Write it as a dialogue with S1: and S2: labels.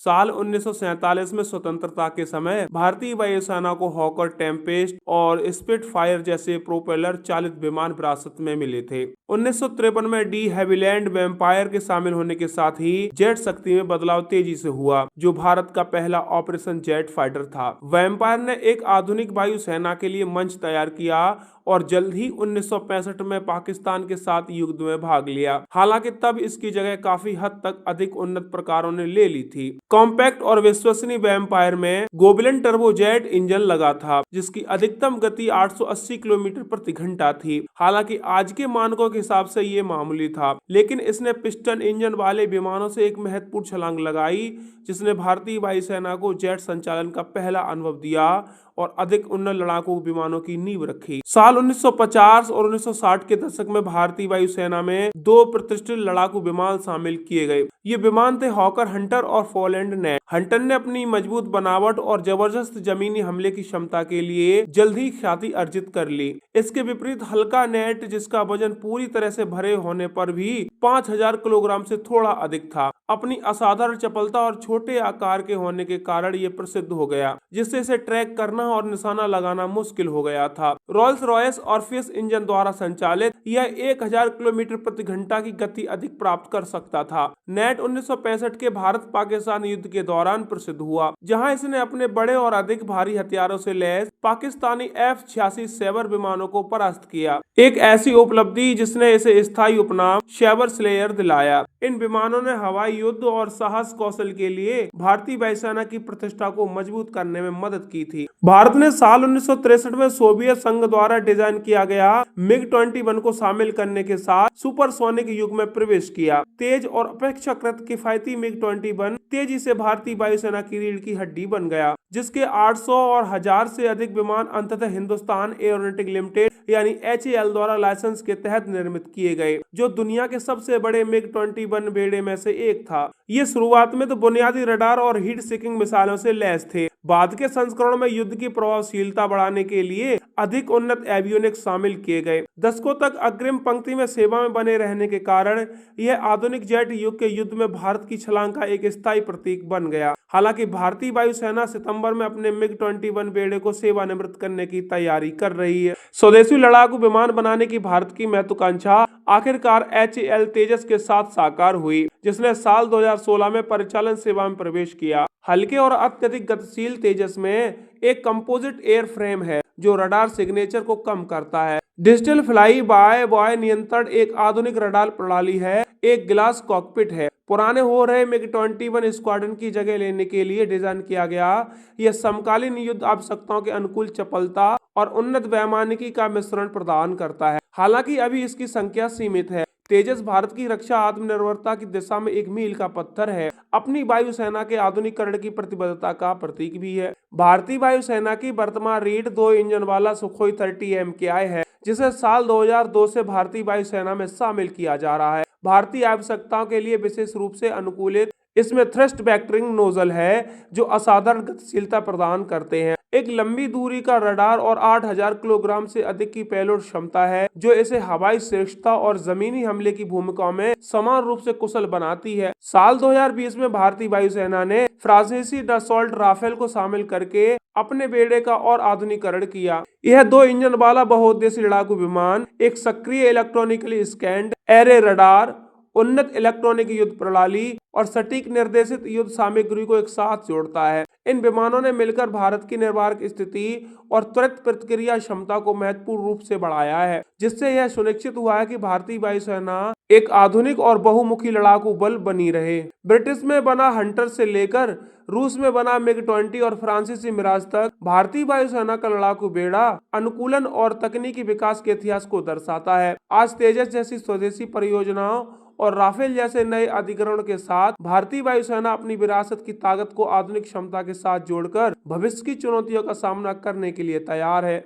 S1: साल 1947 में स्वतंत्रता के समय भारतीय वायुसेना को हॉकर, टेम्पेस्ट और स्पिटफायर जैसे प्रोपेलर चालित विमान विरासत में मिले थे। 1953 में डी हैविलैंड वैम्पायर के शामिल होने के साथ ही जेट शक्ति में बदलाव तेजी से हुआ, जो भारत का पहला ऑपरेशन जेट फाइटर था। वैम्पायर ने एक आधुनिक वायुसेना के लिए मंच तैयार किया और जल्द ही 1965 में पाकिस्तान के साथ युद्ध में भाग लिया। हालांकि तब इसकी जगह काफी हद तक अधिक उन्नत प्रकारों ने ले ली थी। कॉम्पैक्ट और विश्वसनीय वैम्पायर में गोबलिन टर्बोजेट इंजन लगा था, जिसकी अधिकतम गति 880 किलोमीटर प्रति घंटा थी। हालांकि आज के मानकों के हिसाब से ये मामूली था, लेकिन इसने पिस्टन इंजन वाले विमानों से एक महत्वपूर्ण छलांग लगाई, जिसने भारतीय वायुसेना को जेट संचालन का पहला अनुभव दिया और अधिक उन्नत लड़ाकू विमानों की नींव रखी। साल 1950 और 1960 के दशक में भारतीय वायुसेना में दो प्रतिष्ठित लड़ाकू विमान शामिल किए गए। ये विमान थे हॉकर हंटर और फॉलैंड नेट। हंटर ने अपनी मजबूत बनावट और जबरदस्त जमीनी हमले की क्षमता के लिए जल्द ही ख्याति अर्जित कर ली। इसके विपरीत हल्का नेट, जिसका वजन पूरी तरह से भरे होने पर भी 5000 किलोग्राम से थोड़ा अधिक था, अपनी असाधारण चपलता और छोटे आकार के होने के कारण ये प्रसिद्ध हो गया, जिससे इसे ट्रैक करना और निशाना लगाना मुश्किल हो गया था। रोल्स रॉयस ऑर्फियस इंजन द्वारा संचालित यह 1000 किलोमीटर प्रति घंटा की गति अधिक प्राप्त कर सकता था। नेट 1965 के भारत पाकिस्तान युद्ध के दौरान प्रसिद्ध हुआ, जहां इसने अपने बड़े और अधिक भारी हथियारों से लैस पाकिस्तानी F-86 सैबर विमानों को परास्त किया, एक ऐसी उपलब्धि जिसने इसे स्थायी उपनाम सैबर स्लेयर दिलाया। इन विमानों ने हवाई युद्ध और साहस कौशल के लिए भारतीय वायुसेना की प्रतिष्ठा को मजबूत करने में मदद की थी। भारत ने साल 1963 में सोवियत संघ द्वारा डिजाइन किया गया MiG-21 को शामिल करने के साथ सुपरसोनिक युग में प्रवेश किया। तेज और अपेक्षाकृत किफायती MiG-21 तेजी से भारतीय वायुसेना की रीढ़ की हड्डी बन गया, जिसके 800 और 1000 से अधिक विमान अंततः हिंदुस्तान एरोनॉटिक लिमिटेड यानी HAL द्वारा लाइसेंस के तहत निर्मित किए गए, जो दुनिया के सबसे बड़े MiG-21 बेड़े में से एक था। ये शुरुआत में तो बुनियादी रडार और हीट सीकिंग मिसाइलों से लैस थे। बाद के संस्करणों में युद्ध की प्रभावशीलता बढ़ाने के लिए अधिक उन्नत एवियोनिक्स शामिल किए गए। दशकों तक अग्रिम पंक्ति में सेवा में बने रहने के कारण यह आधुनिक जेट युग के युद्ध में भारत की छलांग का एक स्थायी प्रतीक बन गया। हालांकि भारतीय वायुसेना सितंबर में अपने MiG-21 बेड़े को सेवानिवृत्त करने की तैयारी कर रही है। स्वदेशी लड़ाकू विमान बनाने की भारत की महत्वाकांक्षा आखिरकार HAL तेजस के साथ साकार हुई, जिसने साल 2016 में परिचालन सेवा में प्रवेश किया। हल्के और अत्यधिक गतिशील तेजस में एक कंपोजिट एयर फ्रेम है, जो रडार सिग्नेचर को कम करता है। डिजिटल फ्लाई बाय वायर नियंत्रण एक आधुनिक रडार प्रणाली है, एक ग्लास कॉकपिट है। पुराने हो रहे MiG-21 स्क्वाड्रन की जगह लेने के लिए डिजाइन किया गया यह समकालीन युद्ध आवश्यकताओं के अनुकूल चपलता और उन्नत वैमानिकी का मिश्रण प्रदान करता है। हालांकि अभी इसकी संख्या सीमित है। तेजस भारत की रक्षा आत्मनिर्भरता की दिशा में एक मील का पत्थर है, अपनी वायुसेना के आधुनिकीकरण की प्रतिबद्धता का प्रतीक भी है। भारतीय वायुसेना की वर्तमान रीढ़ 2 इंजन वाला सुखोई 30 MKI है, जिसे साल 2002 से भारतीय वायुसेना में शामिल किया जा रहा है। भारतीय आवश्यकताओं के लिए विशेष रूप से अनुकूलित इसमें थ्रस्ट वेक्टरिंग नोजल है, जो असाधारण गतिशीलता प्रदान करते हैं। एक लंबी दूरी का रडार और 8000 किलोग्राम से अधिक की पेलोड क्षमता है, जो इसे हवाई श्रेष्ठता और जमीनी हमले की भूमिकाओं में समान रूप से कुशल बनाती है। साल 2020 में भारतीय वायुसेना ने फ्रांसीसी डसॉल्ट राफेल को शामिल करके अपने बेड़े का और आधुनिकीकरण किया। यह 2 इंजन वाला बहुउद्देशीय लड़ाकू विमान एक सक्रिय इलेक्ट्रॉनिकली स्कैन्ड एरे रडार, उन्नत इलेक्ट्रॉनिक युद्ध प्रणाली और सटीक निर्देशित युद्ध सामग्री को एक साथ जोड़ता है। इन विमानों ने मिलकर भारत की निर्णायक स्थिति और त्वरित प्रतिक्रिया क्षमता को महत्वपूर्ण रूप से बढ़ाया है, जिससे यह सुनिश्चित हुआ है कि भारतीय वायुसेना एक आधुनिक और बहुमुखी लड़ाकू बल बनी रहे। ब्रिटिश में बना हंटर से लेकर रूस में बना MiG-20 और फ्रांसीसी मिराज तक भारतीय वायुसेना का लड़ाकू बेड़ा अनुकूलन और तकनीकी विकास के इतिहास को दर्शाता है। आज तेजस जैसी स्वदेशी परियोजनाओं और राफेल जैसे नए अधिग्रहण के साथ भारतीय वायुसेना अपनी विरासत की ताकत को आधुनिक क्षमता के साथ जोड़कर भविष्य की चुनौतियों का सामना करने के लिए तैयार है।